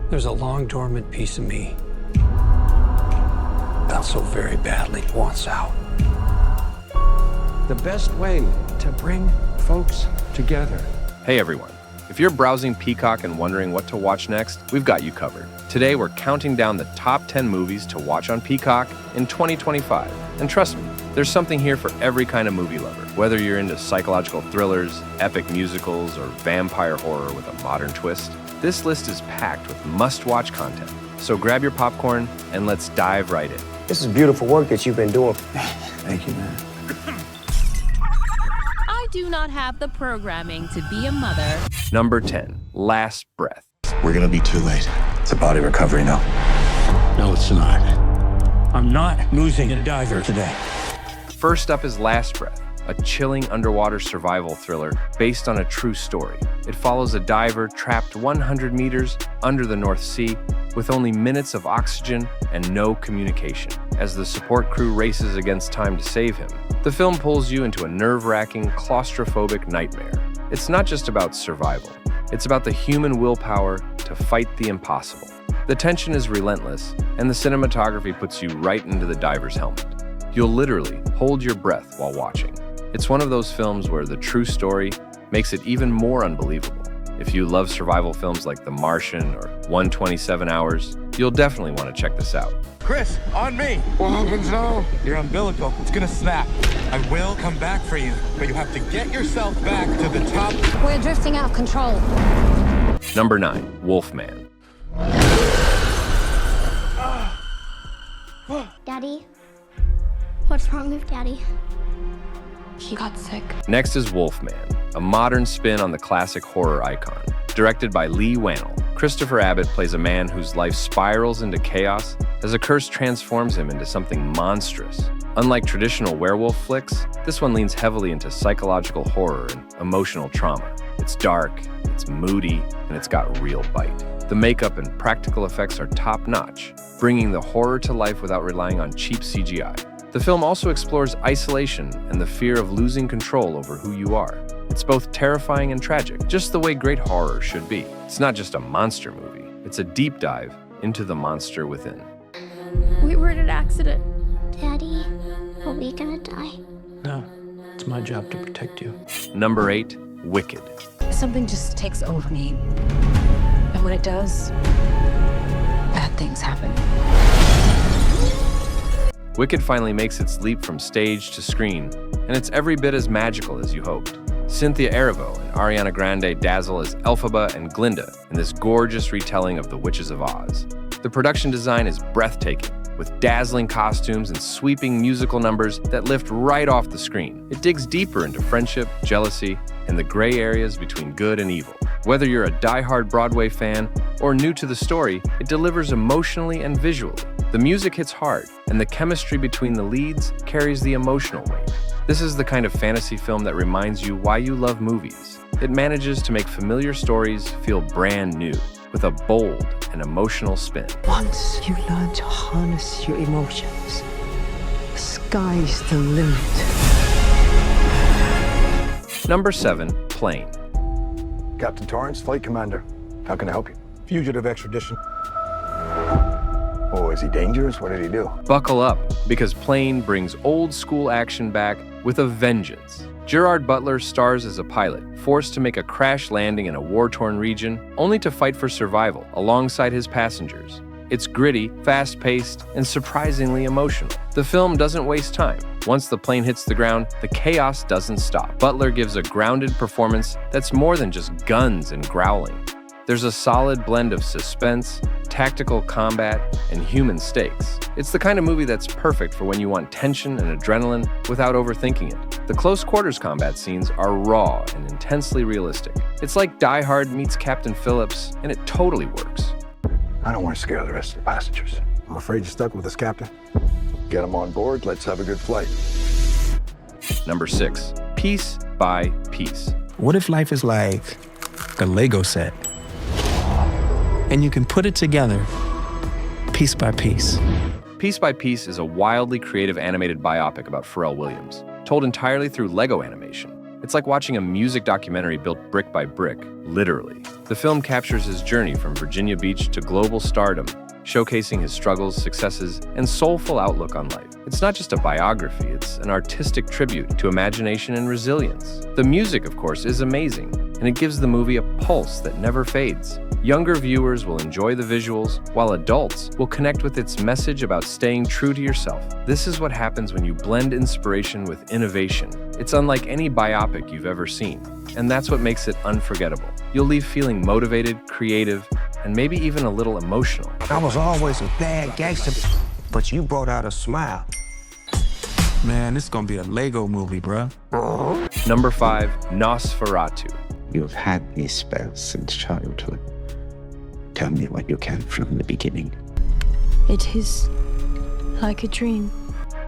There's a long dormant piece of me that so very badly wants out. The best way to bring folks together. Hey everyone, if you're browsing Peacock and wondering what to watch next, we've got you covered. Today we're counting down the top 10 movies to watch on Peacock in 2025. And trust me, there's something here for every kind of movie lover. Whether you're into psychological thrillers, epic musicals, or vampire horror with a modern twist, this list is packed with must-watch content. So grab your popcorn and let's dive right in. This is beautiful work that you've been doing. Thank you, man. I do not have the programming to be a mother. Number 10, Last Breath. We're gonna be too late. It's a body recovery now. No, it's not. I'm not losing a diver today. First up is Last Breath, a chilling underwater survival thriller based on a true story. It follows a diver trapped 100 meters under the North Sea with only minutes of oxygen and no communication. As the support crew races against time to save him, the film pulls you into a nerve-wracking, claustrophobic nightmare. It's not just about survival. It's about the human willpower to fight the impossible. The tension is relentless, and the cinematography puts you right into the diver's helmet. You'll literally hold your breath while watching. It's one of those films where the true story makes it even more unbelievable. If you love survival films like The Martian or 127 Hours, you'll definitely want to check this out. Chris, on me. What happens now? Your umbilical, it's gonna snap. I will come back for you, but you have to get yourself back to the top. We're drifting out of control. Number 9, Wolfman. Daddy? What's wrong with Daddy? He got sick. Next is Wolfman, a modern spin on the classic horror icon. Directed by Lee Wannell, Christopher Abbott plays a man whose life spirals into chaos as a curse transforms him into something monstrous. Unlike traditional werewolf flicks, this one leans heavily into psychological horror and emotional trauma. It's dark, it's moody, and it's got real bite. The makeup and practical effects are top-notch, bringing the horror to life without relying on cheap CGI. The film also explores isolation and the fear of losing control over who you are. It's both terrifying and tragic, just the way great horror should be. It's not just a monster movie, it's a deep dive into the monster within. We were in an accident. Daddy, are we gonna die? No, it's my job to protect you. Number 8, Wicked. Something just takes over me. And when it does, bad things happen. Wicked finally makes its leap from stage to screen, and it's every bit as magical as you hoped. Cynthia Erivo and Ariana Grande dazzle as Elphaba and Glinda in this gorgeous retelling of The Witches of Oz. The production design is breathtaking, with dazzling costumes and sweeping musical numbers that lift right off the screen. It digs deeper into friendship, jealousy, and the gray areas between good and evil. Whether you're a die-hard Broadway fan or new to the story, it delivers emotionally and visually. The music hits hard, and the chemistry between the leads carries the emotional weight. This is the kind of fantasy film that reminds you why you love movies. It manages to make familiar stories feel brand new, with a bold and emotional spin. Once you learn to harness your emotions, the sky's the limit. Number 7, Plane. Captain Torrance, flight commander. How can I help you? Fugitive extradition. Oh, is he dangerous? What did he do? Buckle up, because Plane brings old school action back with a vengeance. Gerard Butler stars as a pilot, forced to make a crash landing in a war-torn region, only to fight for survival alongside his passengers. It's gritty, fast-paced, and surprisingly emotional. The film doesn't waste time. Once the plane hits the ground, the chaos doesn't stop. Butler gives a grounded performance that's more than just guns and growling. There's a solid blend of suspense, tactical combat, and human stakes. It's the kind of movie that's perfect for when you want tension and adrenaline without overthinking it. The close quarters combat scenes are raw and intensely realistic. It's like Die Hard meets Captain Phillips, and it totally works. I don't want to scare the rest of the passengers. I'm afraid you're stuck with us, Captain. Get them on board, let's have a good flight. Number 6, Piece by Piece. What if life is like a Lego set? And you can put it together piece by piece. Piece by Piece is a wildly creative animated biopic about Pharrell Williams, told entirely through Lego animation. It's like watching a music documentary built brick by brick, literally. The film captures his journey from Virginia Beach to global stardom, showcasing his struggles, successes, and soulful outlook on life. It's not just a biography, it's an artistic tribute to imagination and resilience. The music, of course, is amazing, and it gives the movie a pulse that never fades. Younger viewers will enjoy the visuals, while adults will connect with its message about staying true to yourself. This is what happens when you blend inspiration with innovation. It's unlike any biopic you've ever seen, and that's what makes it unforgettable. You'll leave feeling motivated, creative, and maybe even a little emotional. I was always a bad gangster, but you brought out a smile. Man, this is gonna be a Lego movie, bruh. Number 5, Nosferatu. You've had these spells since childhood. Tell me what you can from the beginning. It is like a dream.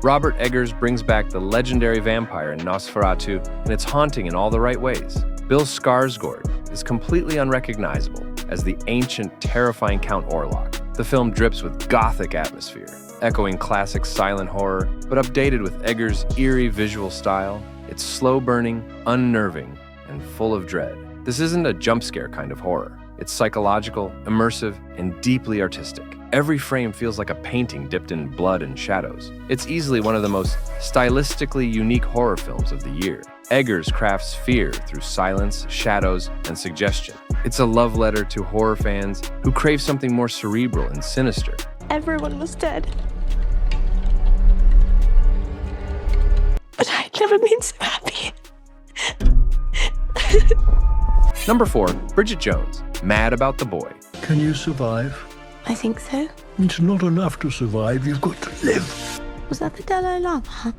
Robert Eggers brings back the legendary vampire in Nosferatu, and it's haunting in all the right ways. Bill Skarsgård is completely unrecognizable as the ancient, terrifying Count Orlok. The film drips with gothic atmosphere, echoing classic silent horror, but updated with Eggers' eerie visual style. It's slow-burning, unnerving, and full of dread. This isn't a jump scare kind of horror. It's psychological, immersive, and deeply artistic. Every frame feels like a painting dipped in blood and shadows. It's easily one of the most stylistically unique horror films of the year. Eggers crafts fear through silence, shadows, and suggestion. It's a love letter to horror fans who crave something more cerebral and sinister. Everyone was dead. But I'd never been so happy. Number 4, Bridget Jones, Mad About the Boy. Can you survive? I think so. It's not enough to survive. You've got to live. Was that the Dalai Lama?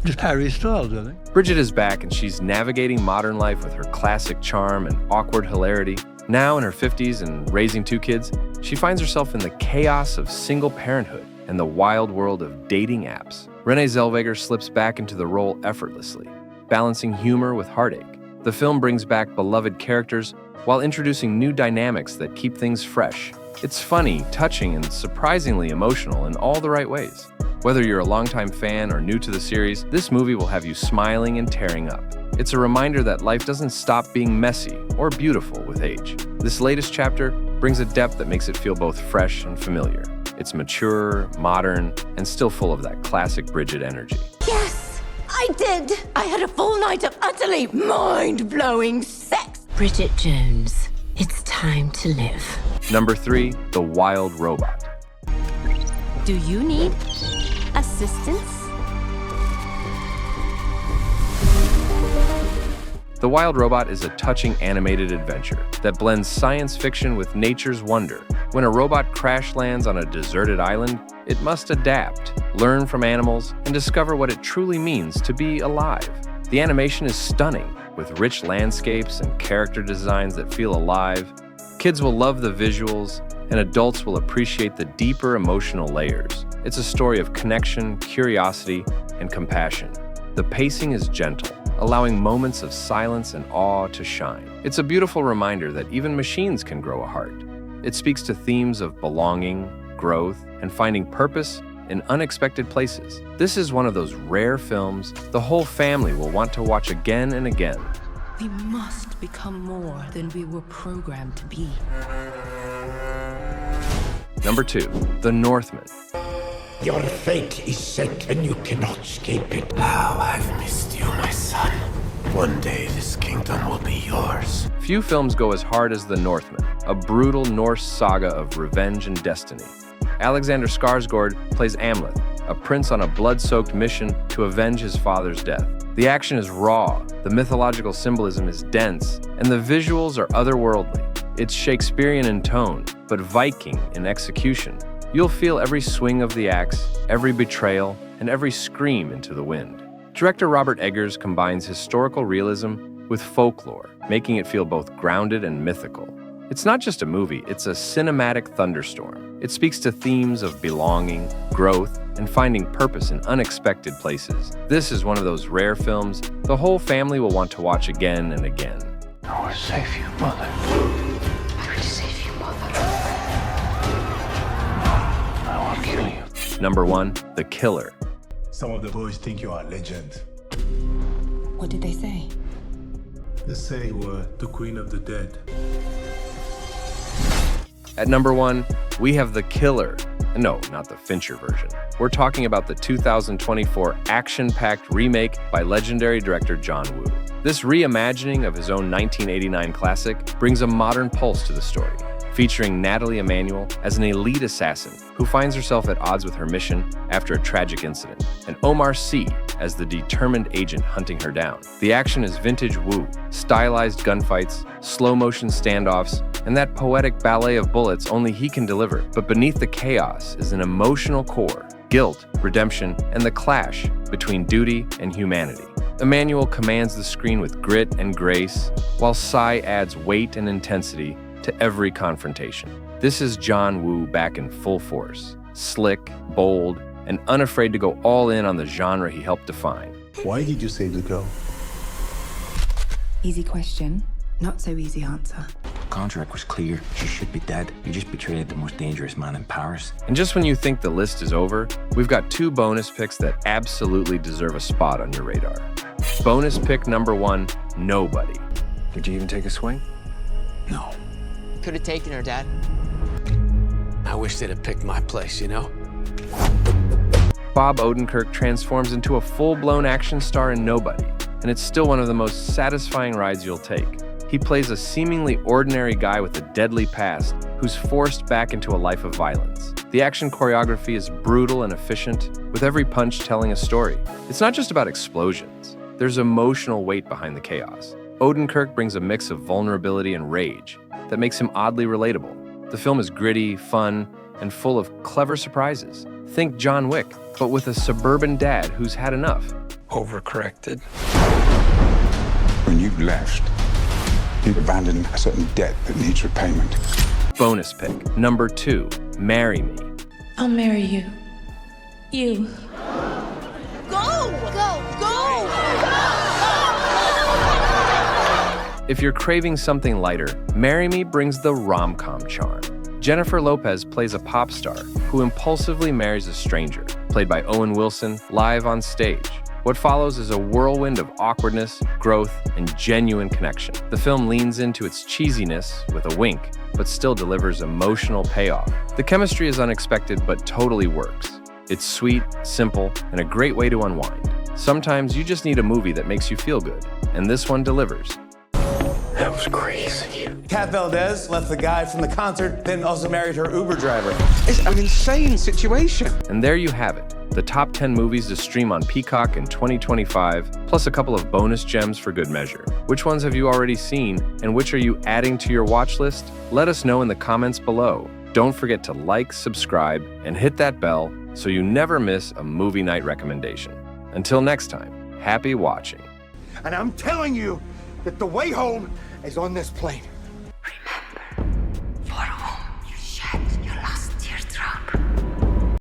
Just Harry Styles, I think. Bridget is back, and she's navigating modern life with her classic charm and awkward hilarity. Now in her 50s and raising 2 kids, she finds herself in the chaos of single parenthood and the wild world of dating apps. Renee Zellweger slips back into the role effortlessly, balancing humor with heartache. The film brings back beloved characters while introducing new dynamics that keep things fresh. It's funny, touching, and surprisingly emotional in all the right ways. Whether you're a longtime fan or new to the series, this movie will have you smiling and tearing up. It's a reminder that life doesn't stop being messy or beautiful with age. This latest chapter brings a depth that makes it feel both fresh and familiar. It's mature, modern, and still full of that classic Bridget energy. Yes, I did. I had a full night of utterly mind-blowing sex. Bridget Jones, it's time to live. Number 3, The Wild Robot. Do you need assistance? The Wild Robot is a touching animated adventure that blends science fiction with nature's wonder. When a robot crash lands on a deserted island, it must adapt, learn from animals, and discover what it truly means to be alive. The animation is stunning, with rich landscapes and character designs that feel alive. Kids will love the visuals, and adults will appreciate the deeper emotional layers. It's a story of connection, curiosity, and compassion. The pacing is gentle, allowing moments of silence and awe to shine. It's a beautiful reminder that even machines can grow a heart. It speaks to themes of belonging, growth, and finding purpose in unexpected places. This is one of those rare films the whole family will want to watch again and again. We must become more than we were programmed to be. Number 2, The Northmen. Your fate is set and you cannot escape it. How I've missed you, my son. One day this kingdom will be yours. Few films go as hard as The Northmen, a brutal Norse saga of revenge and destiny. Alexander Skarsgård plays Amleth, a prince on a blood-soaked mission to avenge his father's death. The action is raw, the mythological symbolism is dense, and the visuals are otherworldly. It's Shakespearean in tone, but Viking in execution. You'll feel every swing of the axe, every betrayal, and every scream into the wind. Director Robert Eggers combines historical realism with folklore, making it feel both grounded and mythical. It's not just a movie, it's a cinematic thunderstorm. It speaks to themes of belonging, growth, and finding purpose in unexpected places. This is one of those rare films the whole family will want to watch again and again. I will save you, Mother. I will save you, Mother. I will kill you. Number 1, The Killer. Some of the boys think you are a legend. What did they say? They say you were the queen of the dead. At number 1, we have The Killer. No, not the Fincher version. We're talking about the 2024 action-packed remake by legendary director John Woo. This reimagining of his own 1989 classic brings a modern pulse to the story, featuring Natalie Emanuel as an elite assassin who finds herself at odds with her mission after a tragic incident, and Omar Sy as the determined agent hunting her down. The action is vintage Woo, stylized gunfights, slow-motion standoffs, and that poetic ballet of bullets only he can deliver. But beneath the chaos is an emotional core, guilt, redemption, and the clash between duty and humanity. Emanuel commands the screen with grit and grace, while Sy adds weight and intensity to every confrontation. This is John Woo back in full force, slick, bold, and unafraid to go all in on the genre he helped define. Why did you save the girl? Easy question, not so easy answer. Contract was clear. She should be dead. You just betrayed the most dangerous man in Paris. And just when you think the list is over, we've got 2 bonus picks that absolutely deserve a spot on your radar. Bonus pick number 1, Nobody. Did you even take a swing? No. Could have taken her, Dad. I wish they'd have picked my place, you know? Bob Odenkirk transforms into a full-blown action star in Nobody, and it's still one of the most satisfying rides you'll take. He plays a seemingly ordinary guy with a deadly past who's forced back into a life of violence. The action choreography is brutal and efficient, with every punch telling a story. It's not just about explosions. There's emotional weight behind the chaos. Odenkirk brings a mix of vulnerability and rage that makes him oddly relatable. The film is gritty, fun, and full of clever surprises. Think John Wick, but with a suburban dad who's had enough. Overcorrected. When you left, you abandoned a certain debt that needs repayment. Bonus pick, number 2, Marry Me. I'll marry you. You. Go! Go! Go! If you're craving something lighter, Marry Me brings the rom-com charm. Jennifer Lopez plays a pop star who impulsively marries a stranger, played by Owen Wilson, live on stage. What follows is a whirlwind of awkwardness, growth, and genuine connection. The film leans into its cheesiness with a wink, but still delivers emotional payoff. The chemistry is unexpected, but totally works. It's sweet, simple, and a great way to unwind. Sometimes you just need a movie that makes you feel good, and this one delivers. That was crazy. Kat Valdez left the guy from the concert, then also married her Uber driver. It's an insane situation. And there you have it, the top 10 movies to stream on Peacock in 2025, plus a couple of bonus gems for good measure. Which ones have you already seen, and which are you adding to your watch list? Let us know in the comments below. Don't forget to like, subscribe, and hit that bell so you never miss a movie night recommendation. Until next time, happy watching. And I'm telling you that the way home is on this plane.